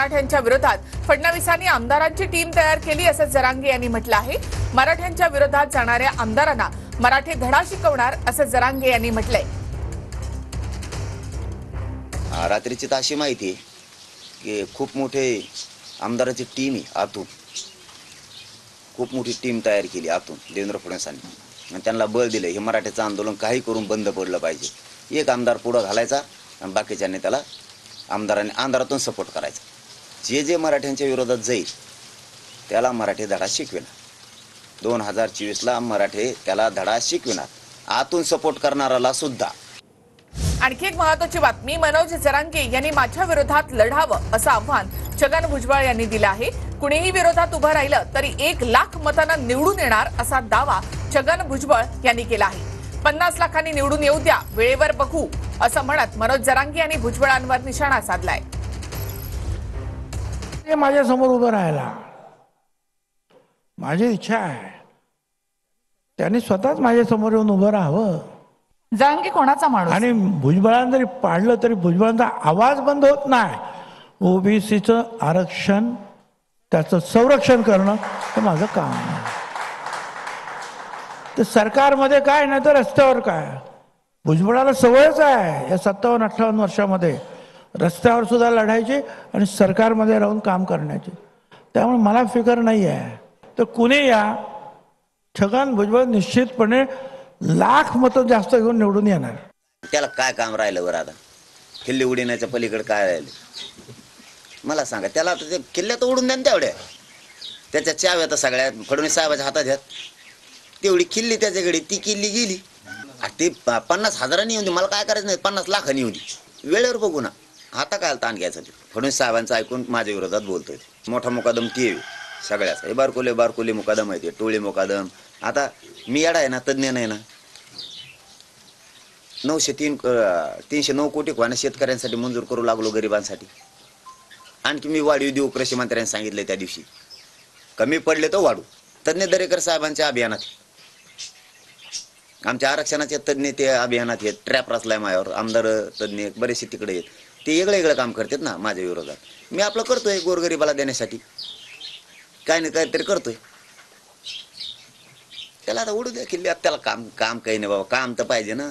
मराठ्यांच्या विरोधात फडणवीसांनी आमदारांची टीम तयार केली असं जरांगे यांनी म्हटलं आहे। मराठ्यांच्या विरोधात जाणाऱ्या आमदारांना मराठी धडा शिकवणार असं जरांगे यांनी म्हटलंय। रात्रीची अशी माहिती आहे की खूप मोठे आमदाराची टीम आहे, आतून खूप मोठी टीम तयार केली आतून देवेंद्र फडणवीसांनी आणि त्यांना बळ दिले। हे मराठ्याचं आंदोलन काही करून बंद पडलं पाहिजे। एक आमदार पुढे घालायचा आणि बाकीच्यांनी त्याला आमदारातून सपोर्ट करायचा। जे मराठ्यांच्या विरोधात जाईल त्याला मराठी धडा शिकविणार। 2024 ला मराठी त्याला धडा शिकविणार, आतून सपोर्ट करणाराला सुद्धा। आणखी एक महत्त्वाची बातमी, मनोज जरांगे यांनी माझ्या विरोधात लढावं असं आव्हान छगन भुजबळ यांनी दिलं आहे। कुणीही विरोधात उभं राहिलं तरी 1 लाख मतांना निवडून येणार असा दावा छगन भुजबळ यांनी केला आहे। 50 लाखांनी निवडून येऊ द्या, वेळेवर बघू असं म्हणत मनोज जरांगे यांनी भुजबळांवर निशाणा साधलाय। माझ्या समोर उभं राहायला माझी इच्छा आहे, त्यांनी स्वतःच माझ्या समोर येऊन उभं राहावं। जरांगे कोणाचा माणूस आणि भुजबळांना जरी पाडलं तरी भुजबळांचा आवाज बंद होत नाही। ओबीसीचं आरक्षण, त्याचं संरक्षण करणं हे माझं काम आहे। तर सरकारमध्ये काय नाही तर रस्त्यावर काय, भुजबळाला सवयच आहे या 57-58 वर्षामध्ये रस्त्यावर सुद्धा लढायची आणि सरकारमध्ये राहून काम करण्याची। त्यामुळे मला फिकर नाही आहे। तर कुणी या, छगन भुजबळ निश्चितपणे लाख मतं जास्त घेऊन निवडून येणार। त्याला काय काम राहिलं बरं? आता किल्ले उडवण्याच्या पलीकडे काय राहिलं मला सांगा। त्याला आता ते किल्ल्या तर उडून द्या ना तेवढ्या, त्याच्या चाव्या तर सगळ्या फडणवीस साहेबाच्या हातात आहेत। तेवढी किल्ली त्याच्याकडे, ती किल्ली गेली। ते 50,000 येऊन दे, मला काय करायचं नाही। 50 लाखांनी येऊन दे, वेळेवर बघू ना। आता काय ताण घ्यायचं? फडणवीस साहेबांचं ऐकून माझ्या विरोधात बोलतोय। मोठा मुकादम ती सगळ्याचा, हे बारकोले मुकादम आहे, ते टोळी मुकादम। आता मी येडा आहे ना, तज्ज्ञ नाही ना। 309 कोटी कोणा शेतकऱ्यांसाठी मंजूर करू लागलो, गरिबांसाठी। आणखी मी वाढीव देऊ कृषी मंत्र्यांनी सांगितले त्या दिवशी, कमी पडले तर वाढू। तज्ज्ञ दरेकर साहेबांच्या अभियानात, आमच्या आरक्षणाचे तज्ज्ञ ते अभियानात आहेत। ट्रॅप रचलाय माझ्यावर, आमदार तज्ज्ञ बरेचसे तिकडे आहेत, ते वेगळं काम करतात ना माझ्या विरोधात। मी आपलं करतोय गोरगरिबाला देण्यासाठी, काय नाही काहीतरी करतोय। त्याला आता उडू द्या किल्ल्यात, त्याला काम काही नाही बाबा, काम तर पाहिजे ना।